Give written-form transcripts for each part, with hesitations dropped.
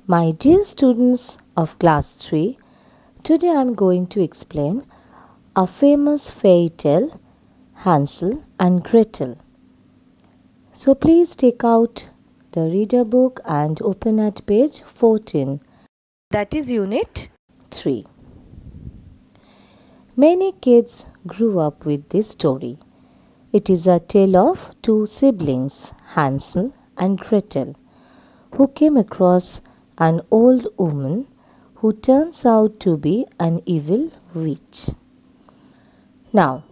My dear students of class 3, today I am going to explain a famous fairy tale, Hansel and Gretel. So please take out the reader book and open at page 14. That is Unit 3. Many kids grew up with this story. It is a tale of two siblings, Hansel and Gretel, who came across an old woman who turns out to be an evil witch. Now,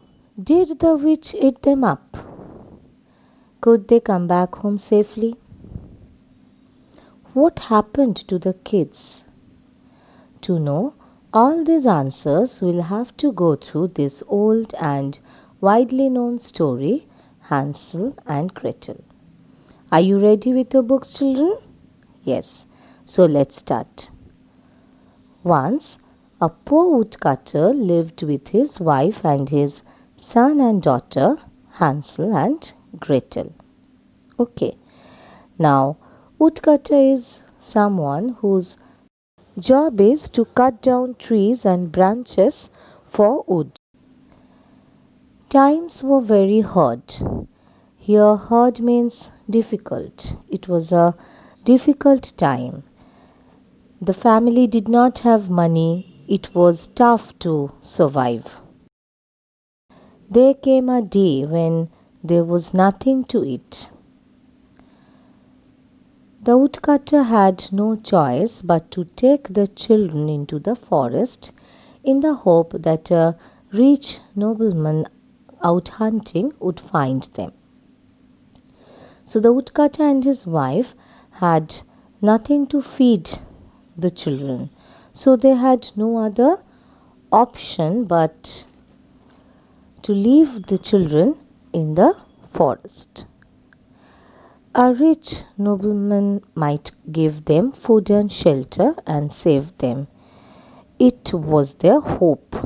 did the witch eat them up? Could they come back home safely? What happened to the kids? To know all these answers, we'll have to go through this old and widely known story, Hansel and Gretel. Are you ready with your books, children? Yes. So let's start. Once, a poor woodcutter lived with his wife and his son and daughter, Hansel and Gretel. Okay. Now, woodcutter is someone whose job is to cut down trees and branches for wood. Times were very hard. Here, hard means difficult. It was a difficult time. The family did not have money. It was tough to survive. There came a day when there was nothing to eat. The woodcutter had no choice but to take the children into the forest in the hope that a rich nobleman out hunting would find them. So the woodcutter and his wife had nothing to feed the children. So they had no other option but to leave the children in the forest. A rich nobleman might give them food and shelter and save them. It was their hope.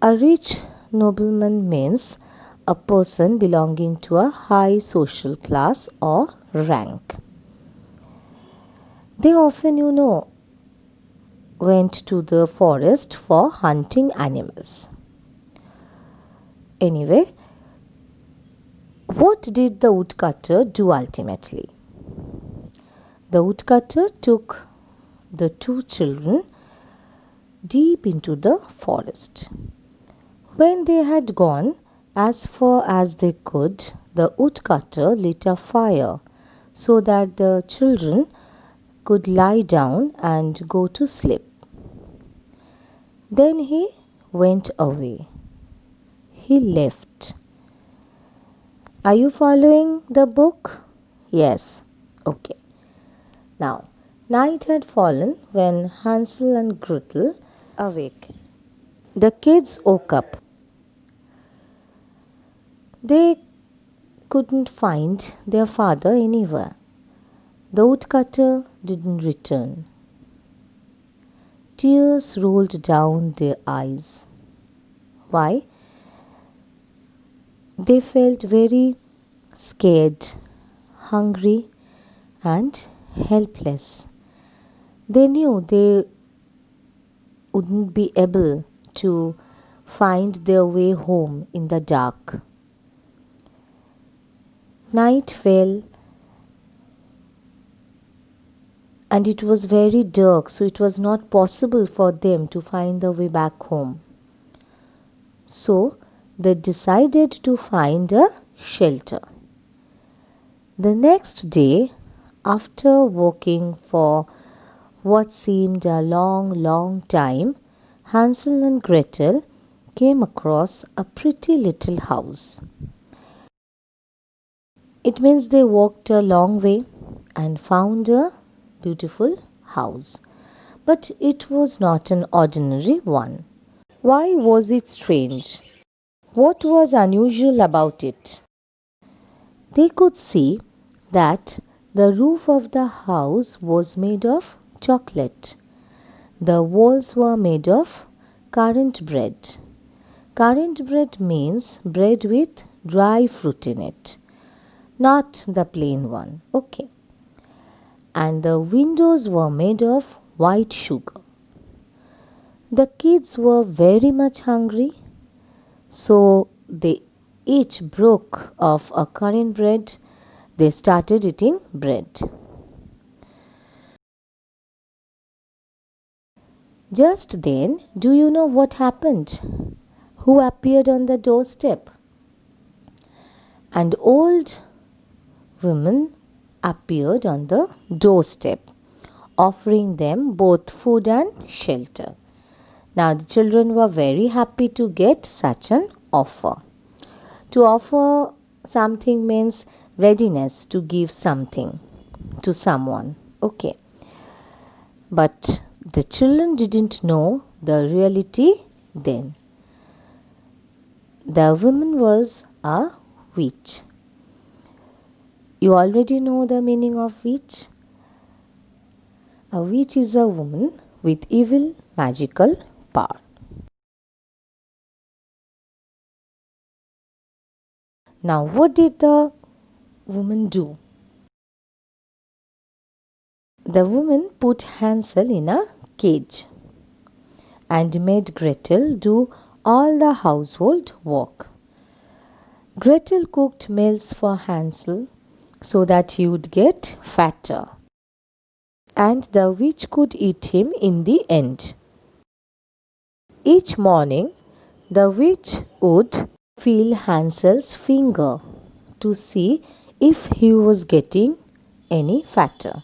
A rich nobleman means a person belonging to a high social class or rank. They often, went to the forest for hunting animals. Anyway, what did the woodcutter do ultimately? The woodcutter took the two children deep into the forest. When they had gone as far as they could, the woodcutter lit a fire so that the children could lie down and go to sleep. Then he went away. He left. Are you following the book? Yes. Okay. Now, night had fallen when Hansel and Gretel awake. The kids woke up. They couldn't find their father anywhere. The woodcutter didn't return. Tears rolled down their eyes. Why? They felt very scared, hungry, and helpless. They knew they wouldn't be able to find their way home in the dark. Night fell and it was very dark, so it was not possible for them to find the way back home. So they decided to find a shelter. The next day, after walking for what seemed a long time, Hansel and Gretel came across a pretty little house. It means they walked a long way and found a beautiful house. But it was not an ordinary one. Why was it strange? What was unusual about it? They could see that the roof of the house was made of chocolate. The walls were made of currant bread. Currant bread means bread with dry fruit in it, not the plain one. Okay. and the windows were made of white sugar. The kids were very much hungry, so they each broke off a currant bread. They started eating bread. Just then, do you know what happened? Who appeared on the doorstep? An old woman appeared on the doorstep, offering them both food and shelter. Now, the children were very happy to get such an offer. To offer something means readiness to give something to someone. Okay. But the children didn't know the reality then. The woman was a witch. You already know the meaning of witch. A witch is a woman with evil magical power. Now, what did the woman do? The woman put Hansel in a cage and made Gretel do all the household work. Gretel cooked meals for Hansel so that he would get fatter, and the witch could eat him in the end. Each morning, the witch would feel Hansel's finger to see if he was getting any fatter.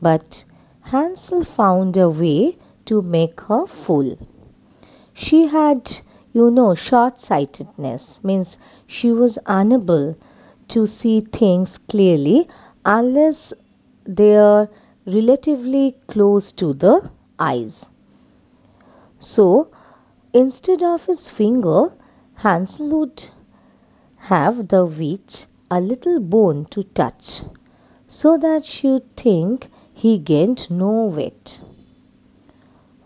But Hansel found a way to make her full. She had, short sightedness, means she was unable to see things clearly unless they are relatively close to the eyes. So, instead of his finger, Hansel would have the witch a little bone to touch so that she would think he gained no weight.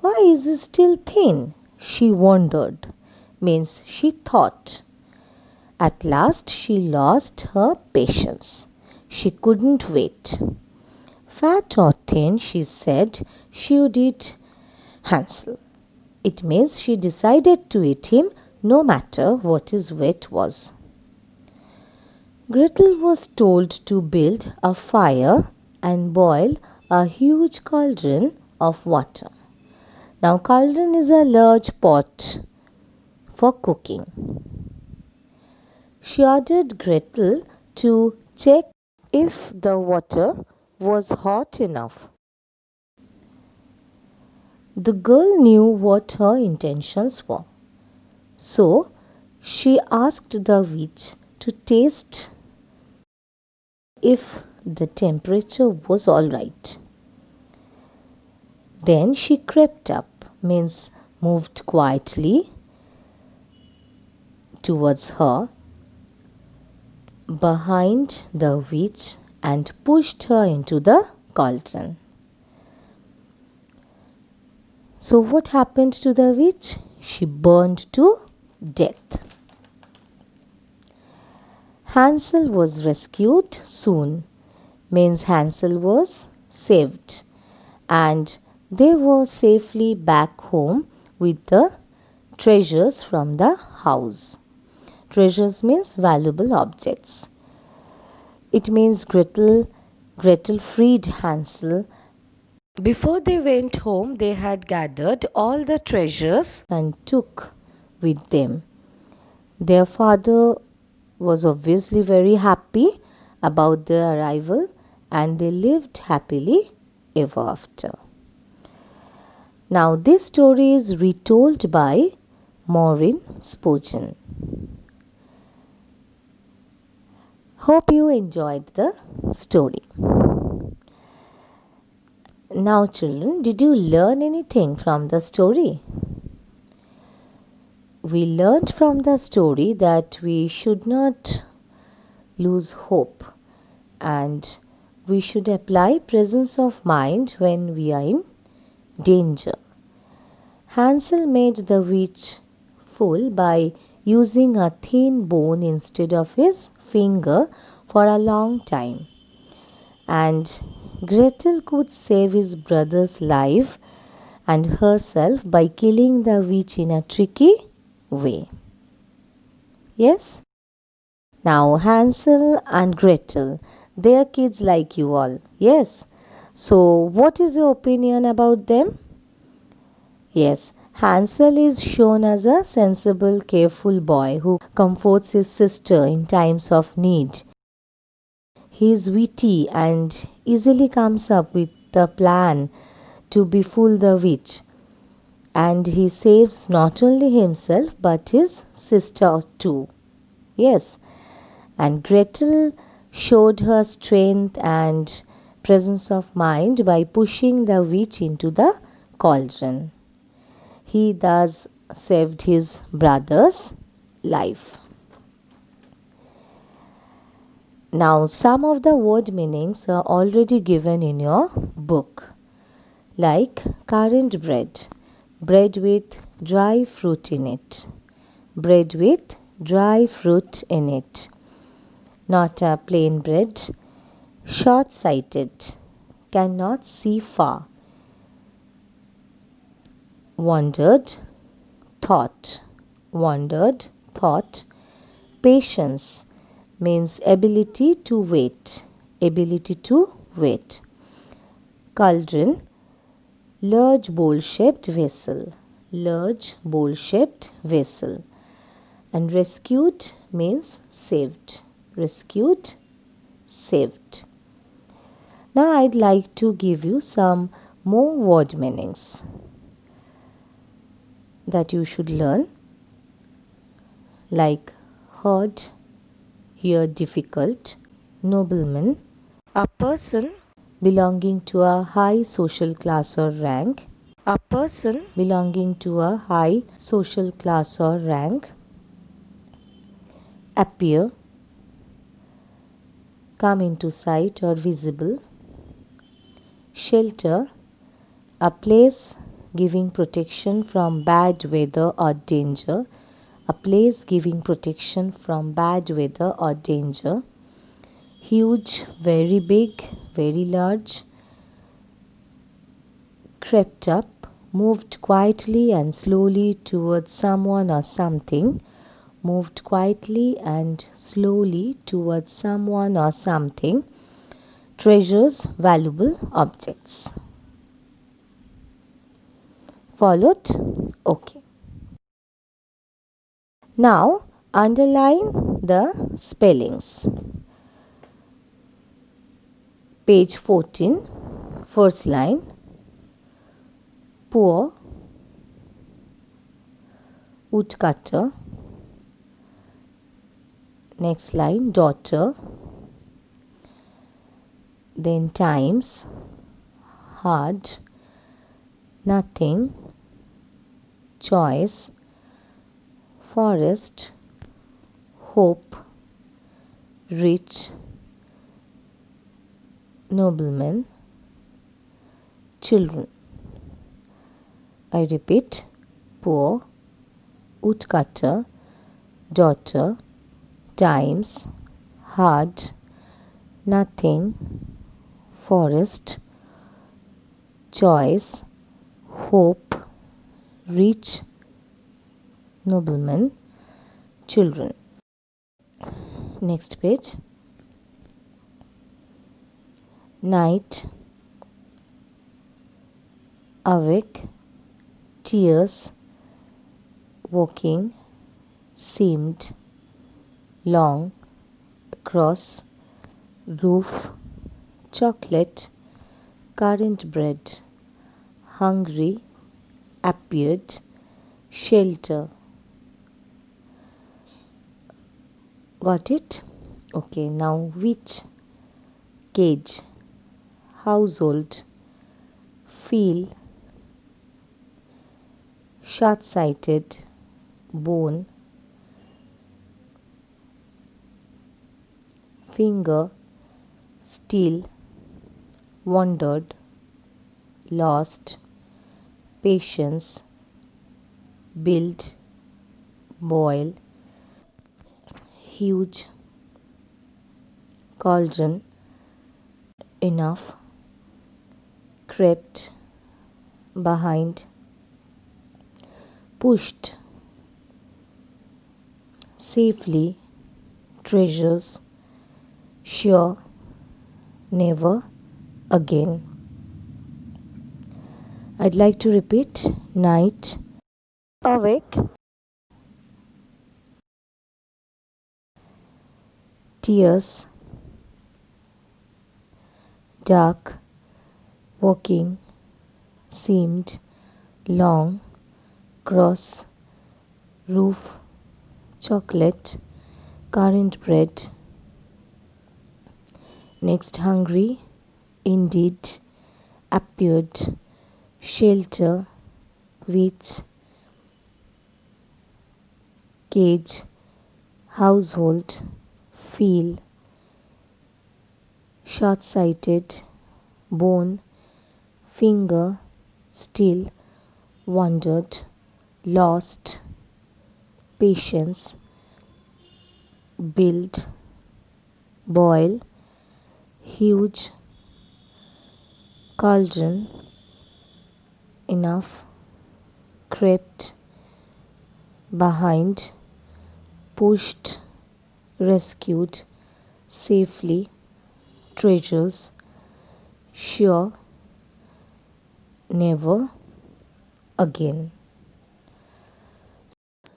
Why is he still thin? She wondered, means she thought. At last she lost her patience. She couldn't wait. Fat or thin, she said, she would eat Hansel. It means she decided to eat him no matter what his weight was. Gretel was told to build a fire and boil a huge cauldron of water. Now, cauldron is a large pot for cooking. She ordered Gretel to check if the water was hot enough. The girl knew what her intentions were, so she asked the witch to taste if the temperature was all right. Then she crept up, means moved quietly towards her behind the witch and pushed her into the cauldron. So what happened to the witch? She burned to death. Hansel was rescued soon, means Hansel was saved, and they were safely back home with the treasures from the house. Treasures means valuable objects. It means Gretel freed Hansel. Before they went home, they had gathered all the treasures And took with them. Their father was obviously very happy about their arrival, and they lived happily ever after. Now, this story is retold by Maureen Spurgeon. Hope you enjoyed the story. Now, children, did you learn anything from the story? We learned from the story that we should not lose hope, and we should apply presence of mind when we are in danger. Hansel made the witch full by using a thin bone instead of his finger for a long time, and Gretel could save his brother's life and herself by killing the witch in a tricky way. Yes? Now, Hansel and Gretel, they are kids like you all. Yes? So, what is your opinion about them? Yes, Hansel is shown as a sensible, careful boy who comforts his sister in times of need. He is witty and easily comes up with a plan to befool the witch, and he saves not only himself but his sister too. Yes, and Gretel showed her strength and presence of mind by pushing the witch into the cauldron. He thus saved his brother's life. Now, some of the word meanings are already given in your book, like currant bread, bread with dry fruit in it, bread with dry fruit in it, not a plain bread, short sighted, cannot see far, wondered, wondered, thought, patience means ability to wait, ability to wait. Cauldron, large bowl shaped vessel, large bowl shaped vessel. And rescued means saved, rescued, saved. Now I'd like to give you some more word meanings that you should learn, like hard, here difficult, nobleman, A person, belonging to a high social class or rank, a person, belonging to a high social class or rank, appear, come into sight or visible, shelter, a place giving protection from bad weather or danger, a place giving protection from bad weather or danger, huge, very big, very large, crept up, moved quietly and slowly towards someone or something, moved quietly and slowly towards someone or something, treasures valuable objects. Followed? Okay. Now underline the spellings. Page 14, first line, poor, woodcutter. Next line, daughter. Then times, hard, nothing, choice, forest, hope, rich, nobleman, children. I repeat, poor, woodcutter, daughter, times, hard, nothing, forest, choice, hope, rich, nobleman, children. Next page. Night, awake, tears, walking, seemed, long, across, roof, chocolate, currant bread, hungry, appeared, shelter. Got it? Okay, now which, cage, household, feel, short-sighted, bone, finger, steal, wandered, lost, patience, build, boil, huge, cauldron, enough, crept behind, pushed safely, treasures, sure, never again. I'd like to repeat night, Awake, tears, dark, walking, seemed, long, cross, roof, chocolate, currant bread. Next, hungry, indeed, appeared, shelter, which, cage, household, feel, short sighted, bone, finger, still, wondered, lost, patience, build, boil, huge, cauldron, enough, crept, behind, pushed, rescued, safely, treasures, sure, never again.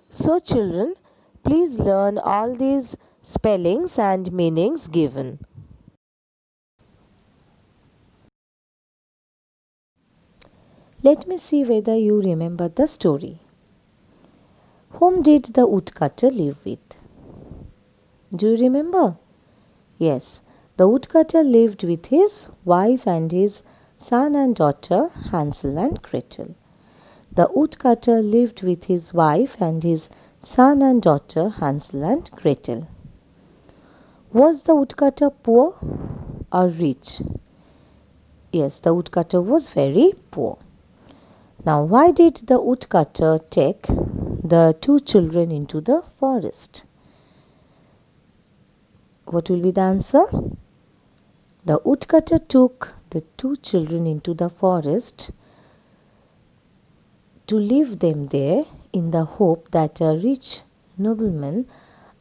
so children, please learn all these spellings and meanings given. Let me see whether you remember the story. Whom did the woodcutter live with? Do you remember? Yes, the woodcutter lived with his wife and his son and daughter, Hansel and Gretel. The woodcutter lived with his wife and his son and daughter, Hansel and Gretel. Was the woodcutter poor or rich? Yes, the woodcutter was very poor. Now, why did the woodcutter take the two children into the forest? What will be the answer? The woodcutter took the two children into the forest to leave them there in the hope that a rich nobleman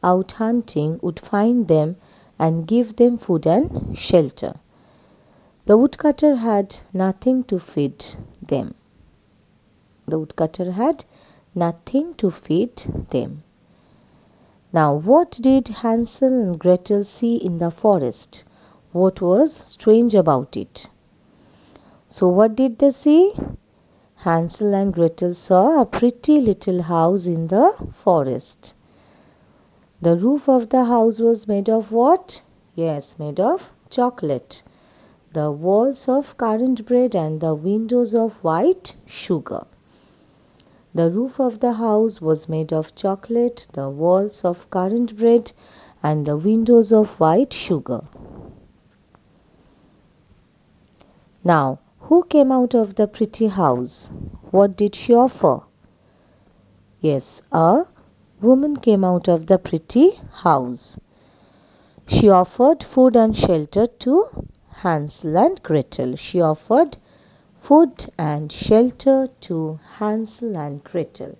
out hunting would find them and give them food and shelter. The woodcutter had nothing to feed them. The woodcutter had nothing to feed them. Now, what did Hansel and Gretel see in the forest? What was strange about it? So, what did they see? Hansel and Gretel saw a pretty little house in the forest. The roof of the house was made of what? Yes, made of chocolate. The walls of currant bread and the windows of white sugar. The roof of the house was made of chocolate, the walls of currant bread, and the windows of white sugar. Now, who came out of the pretty house? What did she offer? Yes, a woman came out of the pretty house. She offered food and shelter to Hansel and Gretel. She offered food and shelter to Hansel and Gretel.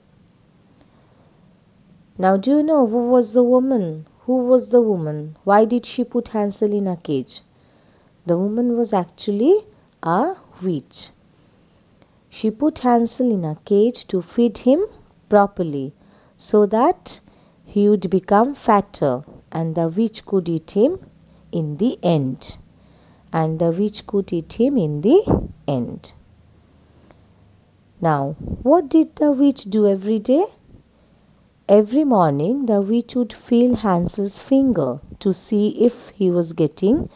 Now, do you know who was the woman? Who was the woman? Why did she put Hansel in a cage? The woman was actually a witch. She put Hansel in a cage to feed him properly so that he would become fatter and the witch could eat him in the end. And the witch could eat him in the end. Now, what did the witch do every day? Every morning, the witch would feel Hansel's finger to see if he was getting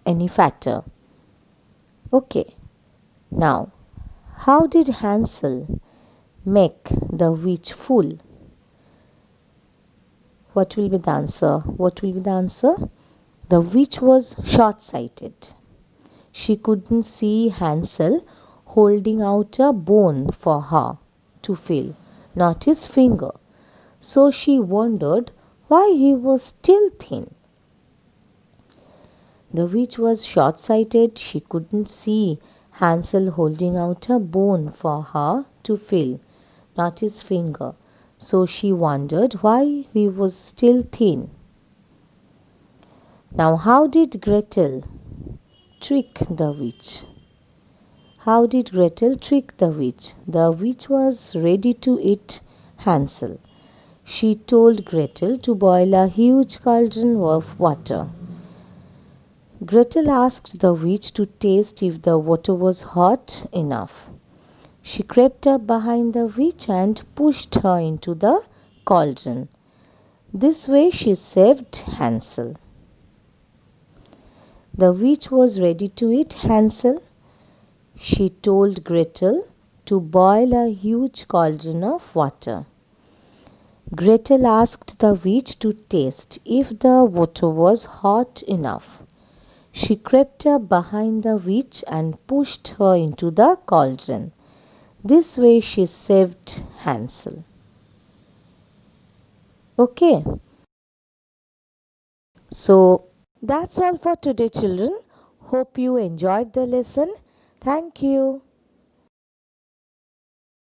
any fatter. Okay, now, how did Hansel make the witch fool? What will be the answer? What will be the answer? The witch was short-sighted. She couldn't see Hansel holding out a bone for her to feel, not his finger. So she wondered why he was still thin. The witch was short sighted. She couldn't see Hansel holding out a bone for her to feel, not his finger. So she wondered why he was still thin. Now, how did Gretel trick the witch? How did Gretel trick the witch? The witch was ready to eat Hansel. She told Gretel to boil a huge cauldron of water. Gretel asked the witch to taste if the water was hot enough. She crept up behind the witch and pushed her into the cauldron. This way she saved Hansel. The witch was ready to eat Hansel. She told Gretel to boil a huge cauldron of water. Gretel asked the witch to taste if the water was hot enough. She crept up behind the witch and pushed her into the cauldron. This way she saved Hansel. Okay. So That's all for today, children. Hope you enjoyed the lesson. Thank you.